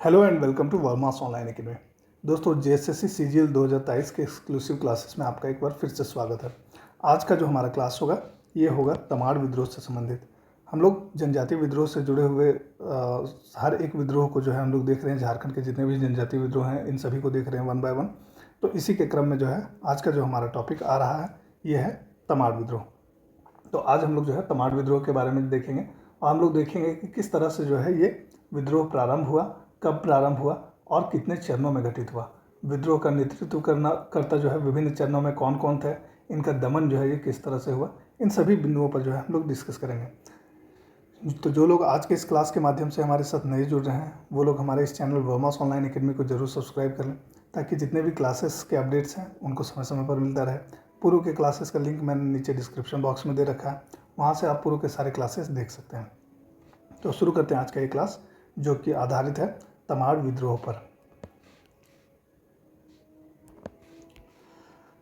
Hello and welcome to Varma's online academy. दोस्तों, JSSC CGL 2023 के exclusive classes में आपका एक बार फिर से स्वागत है। आज का जो हमारा क्लास होगा ये होगा तमाड़ विद्रोह से संबंधित। हम लोग जनजातीय विद्रोह से जुड़े हुए हर एक विद्रोह को जो है हम लोग देख रहे हैं। झारखंड के जितने भी जनजातीय विद्रोह हैं इन सभी को देख रहे हैं वन बाय वन। तो इसी के क्रम में जो है आज का जो हमारा टॉपिक आ रहा है ये है तमाड़ विद्रोह। तो आज हम लोग जो है तमाड़ विद्रोह के बारे में देखेंगे और हम लोग देखेंगे कि किस तरह से जो है ये विद्रोह प्रारंभ हुआ, कब प्रारंभ हुआ और कितने चरणों में घटित हुआ। विद्रोह का नेतृत्व करता जो है विभिन्न चरणों में कौन कौन थे, इनका दमन जो है ये किस तरह से हुआ, इन सभी बिंदुओं पर जो है हम लोग डिस्कस करेंगे। तो जो लोग आज के इस क्लास के माध्यम से हमारे साथ नए जुड़ रहे हैं वो लोग हमारे इस चैनल वर्मास ऑनलाइन अकेडमी को जरूर सब्सक्राइब कर लें ताकि जितने भी क्लासेस के अपडेट्स हैं उनको समय समय पर मिलता रहे। पूर्व के क्लासेस का लिंक मैंने नीचे डिस्क्रिप्शन बॉक्स में दे रखा है, वहाँ से आप पूर्व के सारे क्लासेस देख सकते हैं। तो शुरू करते हैं आज का ये क्लास जो कि आधारित है तमाड़ विद्रोह पर।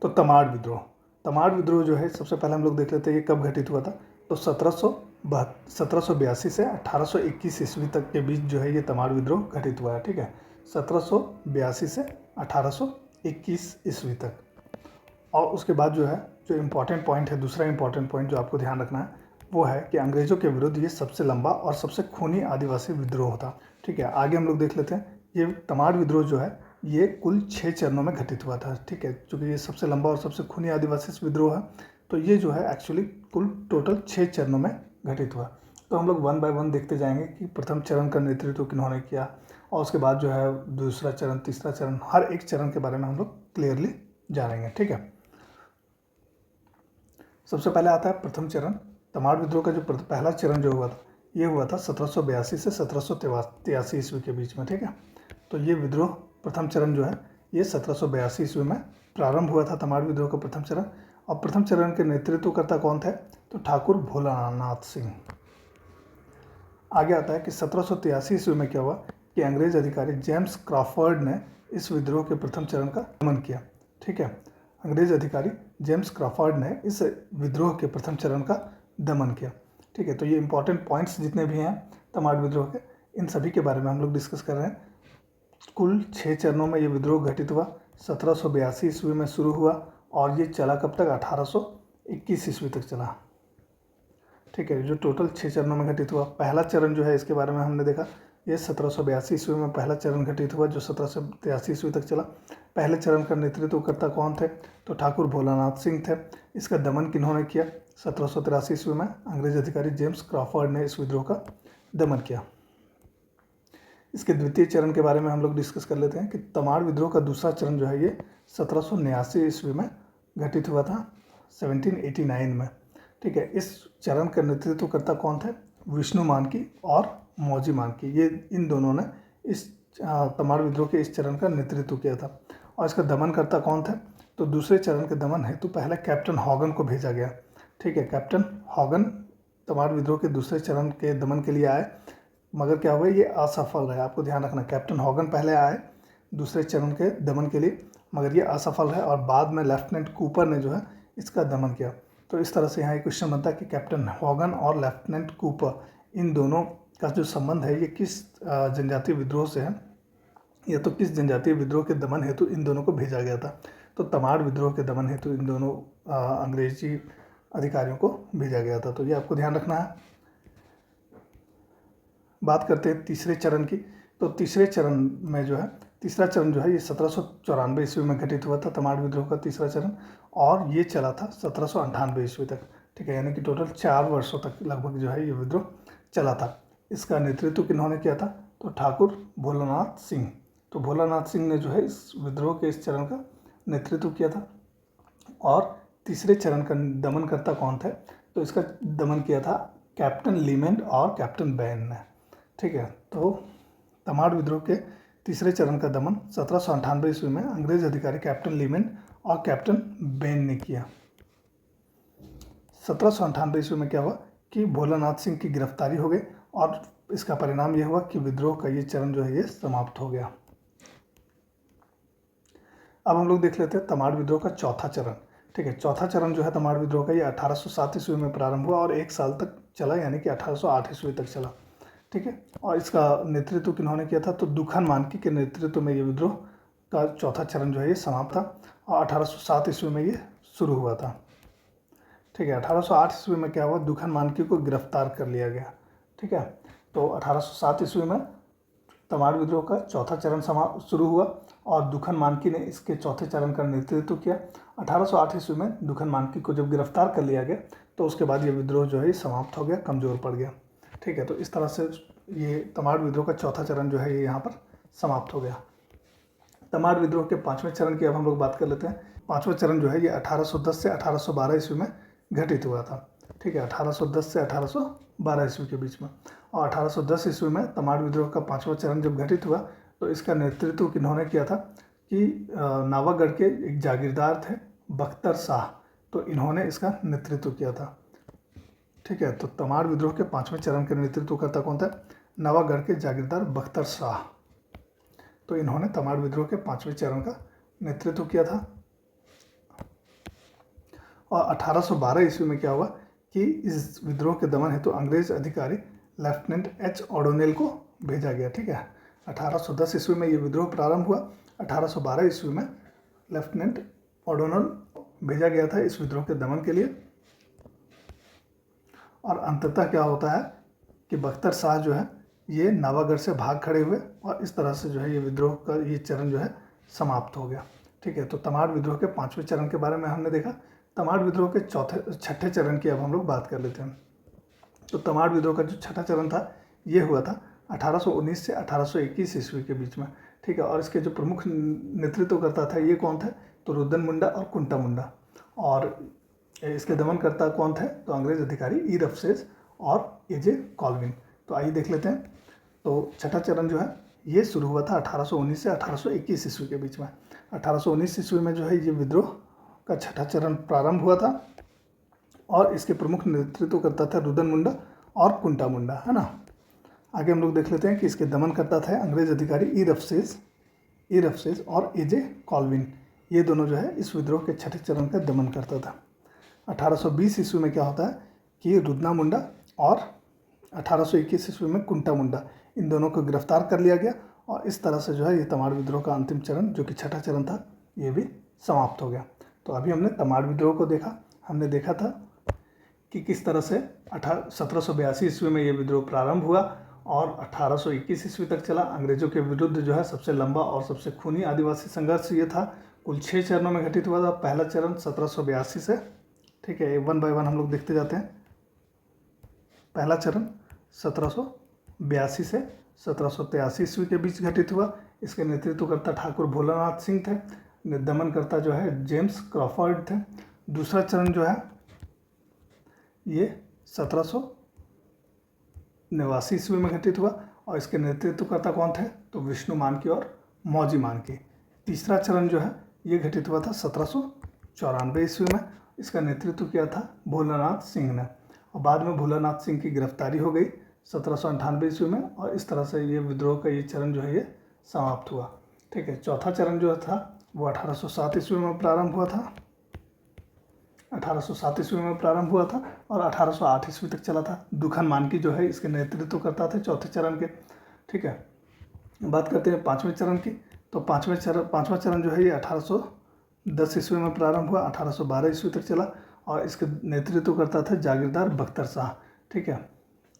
तो तमाड़ विद्रोह जो है सबसे पहले हम लोग देख लेते हैं ये कब घटित हुआ था। तो 1782 से 1821 ईस्वी तक के बीच जो है ये तमाड़ विद्रोह घटित हुआ है। ठीक है, 1782 से 1821 ईस्वी तक। और उसके बाद जो है जो इम्पोर्टेंट पॉइंट है, दूसरा इम्पोर्टेंट पॉइंट जो आपको ध्यान रखना है वो है कि अंग्रेज़ों के विरुद्ध ये सबसे लंबा और सबसे खूनी आदिवासी विद्रोह था। ठीक है, आगे हम लोग देख लेते हैं। ये तमाड़ विद्रोह जो है ये कुल 6 चरणों में घटित हुआ था। ठीक है, चूँकि ये सबसे लंबा और सबसे खूनी आदिवासी विद्रोह है तो ये जो है एक्चुअली कुल टोटल 6 चरणों में घटित हुआ। तो हम लोग वन बाय वन देखते जाएंगे कि प्रथम चरण का नेतृत्व किन्होंने किया और उसके बाद जो है दूसरा चरण, तीसरा चरण, हर एक चरण के बारे में हम लोग क्लियरली जानेंगे। ठीक है, सबसे पहले आता है प्रथम चरण। तमाड़ विद्रोह का जो पहला चरण जो हुआ था ये हुआ था 1782 से 1783 ईस्वी के बीच में। ठीक है, तो ये विद्रोह प्रथम चरण जो है ये 1782 ईस्वी में प्रारंभ हुआ था तमाड़ विद्रोह का प्रथम चरण। और प्रथम चरण के नेतृत्वकर्ता कौन थे? तो ठाकुर भोलानाथ सिंह। आगे आता है कि 1783 ईस्वी में क्या हुआ कि अंग्रेज अधिकारी जेम्स क्रॉफर्ड ने इस विद्रोह के प्रथम चरण का दमन किया। ठीक है, अंग्रेज अधिकारी जेम्स क्रॉफर्ड ने इस विद्रोह के प्रथम चरण का दमन किया। ठीक है, तो ये इंपॉर्टेंट पॉइंट्स जितने भी हैं तमाड़ विद्रोह के इन सभी के बारे में हम लोग डिस्कस कर रहे हैं। कुल 6 चरणों में ये विद्रोह घटित हुआ। 1782 ईस्वी में शुरू हुआ और ये चला कब तक? 1821 ईस्वी तक चला। ठीक है, जो टोटल 6 चरणों में घटित हुआ। पहला चरण जो है इसके बारे में हमने देखा, ये 1782 ईस्वी में पहला चरण घटित हुआ जो 1783 ईस्वी तक चला। पहले चरण का नेतृत्वकर्ता कौन थे? तो ठाकुर भोलानाथ सिंह थे। इसका दमन किन्होंने किया? 1783 ईस्वी में अंग्रेज अधिकारी जेम्स क्रॉफर्ड ने इस विद्रोह का दमन किया। इसके द्वितीय चरण के बारे में हम लोग डिस्कस कर लेते हैं कि तमाड़ विद्रोह का दूसरा चरण जो है ये 1789 ईस्वी में घटित हुआ था, 1789 में। ठीक है, इस चरण का नेतृत्वकर्ता कौन थे? विष्णु मानकी और मौजी मानकी। ये इन दोनों ने इस तमाड़ विद्रोह के इस चरण का नेतृत्व किया था। और इसका दमनकर्ता कौन थे? तो दूसरे चरण के दमन हेतु पहले कैप्टन हॉगन को भेजा गया। ठीक है, कैप्टन हॉगन तमाड़ विद्रोह के दूसरे चरण के दमन के लिए आए, मगर क्या हुआ, ये असफल रहे। आपको ध्यान रखना, कैप्टन हॉगन पहले आए दूसरे चरण के दमन के लिए, मगर ये असफल रहे और बाद में लेफ्टिनेंट कूपर ने जो है इसका दमन किया। तो इस तरह से यहाँ एक क्वेश्चन बनता है कि कैप्टन हॉगन और लेफ्टिनेंट कूपर इन दोनों का जो संबंध है ये किस जनजातीय विद्रोह से है, या तो किस जनजातीय विद्रोह के दमन हेतु इन दोनों को भेजा गया था। तो तमाड़ विद्रोह के दमन हेतु इन दोनों अंग्रेजी अधिकारियों को भेजा गया था। तो ये आपको ध्यान रखना है। बात करते हैं तीसरे चरण की। तो तीसरे चरण में जो है तीसरा चरण जो है ये 1794 ईस्वी में घटित हुआ था तमाड़ विद्रोह का तीसरा चरण, और ये चला था 1798 ईस्वी तक। ठीक है, यानी कि टोटल 4 वर्षों तक लगभग जो है ये विद्रोह चला था। इसका नेतृत्व किन्होंने किया था? तो ठाकुर भोलानाथ सिंह। तो भोलानाथ सिंह ने जो है इस विद्रोह के इस चरण का नेतृत्व किया था। और तीसरे चरण का दमनकर्ता कौन थे? तो इसका दमन किया था कैप्टन लीमेंड और कैप्टन बैन ने। ठीक है, तो तमाड़ विद्रोह के तीसरे चरण का दमन 1798 ईस्वी में अंग्रेज अधिकारी कैप्टन लीमेंड और कैप्टन बैन ने किया। 1798 ईस्वी में क्या हुआ कि भोलानाथ सिंह की गिरफ्तारी हो गई और इसका परिणाम यह हुआ कि विद्रोह का ये चरण जो है ये समाप्त हो गया। अब हम लोग देख लेते हैं तमाड़ विद्रोह का चौथा चरण। ठीक है, चौथा चरण जो है तमाड़ विद्रोह का ये 1807 ईस्वी में प्रारंभ हुआ और 1 साल तक चला, यानी कि 1808 ईस्वी तक चला। ठीक है। और इसका नेतृत्व किन्होंने किया था, तो दुखन मानकी के नेतृत्व में ये विद्रोह का चौथा चरण जो है ये समाप्त था और 1807 ईस्वी में ये शुरू हुआ था। ठीक है। 1808 ईस्वी में क्या हुआ, दुखन मानकी को गिरफ्तार कर लिया गया। ठीक है। तो 1807 ईस्वी में तमाड़ विद्रोह का चौथा चरण शुरू हुआ और दुखन मानकी ने इसके चौथे चरण का नेतृत्व किया। 1808 ईस्वी में दुखन मानकी को जब गिरफ्तार कर लिया गया तो उसके बाद ये विद्रोह जो है समाप्त हो गया, कमज़ोर पड़ गया। ठीक है। तो इस तरह से ये तमाड़ विद्रोह का चौथा चरण जो है ये यहाँ पर समाप्त हो गया। तमाड़ विद्रोह के पाँचवें चरण की अब हम लोग बात कर लेते हैं। पाँचवा चरण जो है ये 1810 से 1812 ईस्वी में घटित हुआ था। ठीक है। 1810 से 1812 ईस्वी के बीच में। और 1810 ईस्वी में तमाड़ विद्रोह का पाँचवा चरण जब घटित हुआ तो इसका नेतृत्व किन्होंने किया था कि नावागढ़ के एक जागीरदार थे बख्तर शाह, तो इन्होंने इसका नेतृत्व किया था। ठीक है। तो तमाड़ विद्रोह के पाँचवें चरण का नेतृत्व करता कौन था, नावागढ़ के जागीरदार बख्तर शाह, तो इन्होंने तमाड़ विद्रोह के पाँचवें चरण का नेतृत्व किया था। और 1812 ईस्वी में क्या हुआ कि इस विद्रोह के दमन हेतु अंग्रेज अधिकारी लेफ्टिनेंट एच ओडोनेल को भेजा गया। ठीक है। 1810 ईस्वी में ये विद्रोह प्रारंभ हुआ। 1812 ईस्वी में लेफ्टिनेंट ओडोनेल भेजा गया था इस विद्रोह के दमन के लिए। और अंततः क्या होता है कि बख्तर शाह जो है ये नावागढ़ से भाग खड़े हुए और इस तरह से जो है ये विद्रोह का ये चरण जो है समाप्त हो गया। ठीक है। तो तमाड़ विद्रोह के पाँचवें चरण के बारे में हमने देखा। तमाड़ विद्रोह के छठे चरण की अब हम लोग बात कर लेते हैं। तो तमाड़ विद्रोह का जो छठा चरण था ये हुआ था 1819 से 1821 ईस्वी के बीच में। ठीक है। और इसके जो प्रमुख नेतृत्वकर्ता था ये कौन थे, तो रुदन मुंडा और कुंटा मुंडा। और इसके दमनकर्ता कौन थे, तो अंग्रेज अधिकारी ई रफसेस और एजे कॉल्विन। तो आइए देख लेते हैं। तो छठा चरण जो है ये शुरू हुआ था 1819 से 1821 ईस्वी के बीच में। 1819 ईस्वी में जो है ये विद्रोह का छठा चरण प्रारंभ हुआ था और इसके प्रमुख नेतृत्व करता था रुदन मुंडा और कुंटा मुंडा, है ना। आगे हम लोग देख लेते हैं कि इसके दमन करता था अंग्रेज अधिकारी ई रफसेस और एजे कॉल्विन। ये दोनों जो है इस विद्रोह के छठे चरण का दमन करता था। 1820 ईस्वी में क्या होता है कि रुदना मुंडा और 1821 ईस्वी में कुंटा मुंडा, इन दोनों को गिरफ्तार कर लिया गया और इस तरह से जो है ये तमाड़ विद्रोह का अंतिम चरण जो कि छठा चरण था ये भी समाप्त हो गया। तो अभी हमने तमाड़ विद्रोह को देखा। हमने देखा था कि किस तरह से 1782 ईस्वी में ये विद्रोह प्रारंभ हुआ और 1821 ईस्वी तक चला। अंग्रेजों के विरुद्ध जो है सबसे लंबा और सबसे खूनी आदिवासी संघर्ष ये था। कुल 6 चरणों में घटित हुआ था। पहला चरण 1782 से, ठीक है, वन बाय वन हम लोग देखते जाते हैं। पहला चरण 1782 से 1783 ईस्वी के बीच घटित हुआ। इसके नेतृत्वकर्ता ठाकुर भोलानाथ सिंह थे। दमनकर्ता जो है जेम्स क्रॉफर्ड थे। दूसरा चरण जो है ये 1789 ईस्वी में घटित हुआ और इसके नेतृत्वकर्ता कौन थे, तो विष्णु मानकी और मौजी मानकी। तीसरा चरण जो है ये घटित हुआ था 1794 ईस्वी में। इसका नेतृत्व किया था भोलानाथ सिंह ने और बाद में भोलानाथ सिंह की गिरफ्तारी हो गई 1798 ईस्वी में और इस तरह से ये विद्रोह का ये चरण जो है ये समाप्त हुआ। ठीक है। चौथा चरण जो था वो 1807 ईस्वी में प्रारंभ हुआ था। 1807 ईस्वी में प्रारंभ हुआ था और 1808 ईस्वी तक चला था। दुखन मानकी जो है इसके नेतृत्व करता थे चौथे चरण के। ठीक है। बात करते हैं पाँचवें चरण की। तो पाँचवा चरण जो है ये 1810 ईस्वी में प्रारंभ हुआ, 1812 ईस्वी तक चला और इसके नेतृत्व करता था जागीरदार बख्तर शाह। ठीक है।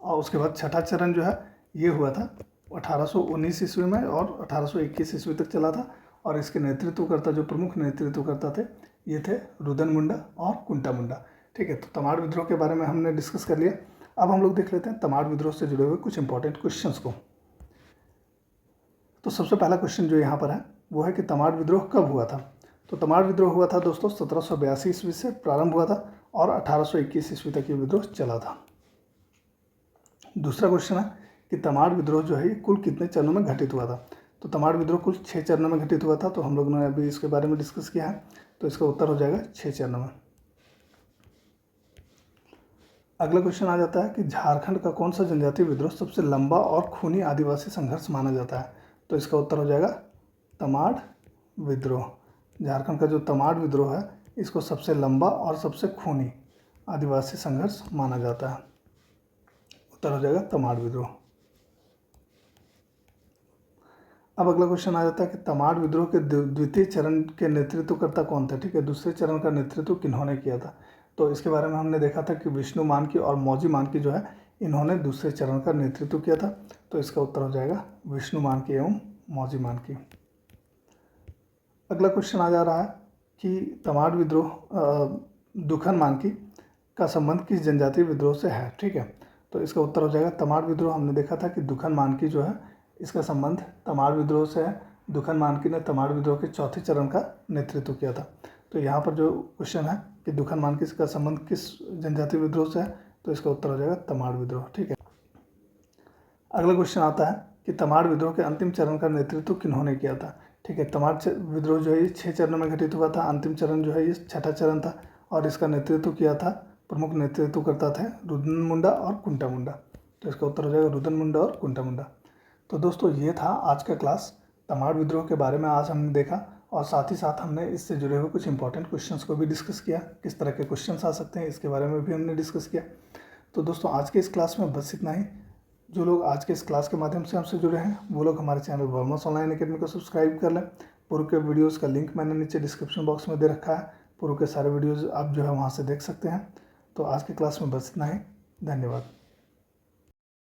और उसके बाद छठा चरण जो है ये हुआ था 1819 ईस्वी में और 1821 ईस्वी तक चला था और इसके नेतृत्वकर्ता जो प्रमुख नेतृत्वकर्ता थे ये थे रुदन मुंडा और कुंटा मुंडा। ठीक है। तो तमाड़ विद्रोह के बारे में हमने डिस्कस कर लिया। अब हम लोग देख लेते हैं तमाड़ विद्रोह से जुड़े हुए कुछ इंपॉर्टेंट क्वेश्चंस को। तो सबसे पहला क्वेश्चन जो यहाँ पर है वो है कि तमाड़ विद्रोह कब हुआ था। तो तमाड़ विद्रोह हुआ था दोस्तों 1782 ईस्वी से प्रारंभ हुआ था और 1821 ईस्वी तक ये विद्रोह चला था। दूसरा क्वेश्चन है कि तमाड़ विद्रोह जो है कुल कितने चरणों में घटित हुआ था। तो तमाड़ विद्रोह कुल 6 चरणों में घटित हुआ था। तो हम लोगों ने अभी इसके बारे में डिस्कस किया है, तो इसका उत्तर हो जाएगा 6 चरणों में। अगला क्वेश्चन आ जाता है कि झारखंड का कौन सा जनजातीय विद्रोह सबसे लंबा और खूनी आदिवासी संघर्ष माना जाता है। तो इसका उत्तर हो जाएगा तमाड़ विद्रोह। झारखंड का जो तमाड़ विद्रोह है इसको सबसे लंबा और सबसे खूनी आदिवासी संघर्ष माना जाता है। उत्तर हो जाएगा तमाड़ विद्रोह। अब अगला क्वेश्चन आ जाता है कि तमाड़ विद्रोह के द्वितीय चरण के नेतृत्वकर्ता कौन थे। ठीक है, दूसरे चरण का नेतृत्व किन्होंने किया था। तो इसके बारे में हमने देखा था कि विष्णु मानकी और मौजी मानकी जो है इन्होंने दूसरे चरण का नेतृत्व किया था। तो इसका उत्तर हो जाएगा विष्णु मानकी एवं मौजी मानकी। अगला क्वेश्चन आ जा रहा है कि तमाड़ विद्रोह दुखन मानकी का संबंध किस जनजातीय विद्रोह से है। ठीक है, तो इसका उत्तर हो जाएगा तमाड़ विद्रोह। हमने देखा था कि दुखन मानकी जो है इसका संबंध तमाड़ विद्रोह से है। दुखन मानकी ने तमाड़ विद्रोह के चौथे चरण का नेतृत्व किया था। तो यहाँ पर जो क्वेश्चन है कि दुखन मानकी का संबंध किस जनजातीय विद्रोह से है, तो इसका उत्तर हो जाएगा तमाड़ विद्रोह। ठीक है, अगला क्वेश्चन आता है कि तमाड़ विद्रोह के अंतिम चरण का नेतृत्व किन्होंने किया था। ठीक है, तमाड़ विद्रोह जो है ये 6 चरणों में घटित हुआ था। अंतिम चरण जो है ये छठा चरण था और इसका नेतृत्व किया था, प्रमुख नेतृत्वकर्ता थे रुदन मुंडा और कुंटा मुंडा। तो इसका उत्तर हो जाएगा रुदन मुंडा और कुंटा मुंडा। तो दोस्तों ये था आज का क्लास। तमाड़ विद्रोह के बारे में आज हमने देखा और साथ ही साथ हमने इससे जुड़े हुए कुछ इंपॉर्टेंट क्वेश्चंस को भी डिस्कस किया। किस तरह के क्वेश्चंस आ सकते हैं इसके बारे में भी हमने डिस्कस किया। तो दोस्तों आज के इस क्लास में बस इतना ही। जो लोग आज के इस क्लास के माध्यम से हमसे जुड़े हैं वो लोग हमारे चैनल वर्मस ऑनलाइन एकेडमी को सब्सक्राइब कर लें। पूर्व के वीडियोज़ का लिंक मैंने नीचे डिस्क्रिप्शन बॉक्स में दे रखा है। पूर्व के सारे वीडियोज़ आप जो है वहाँ से देख सकते हैं। तो आज की क्लास में बस इतना ही। धन्यवाद।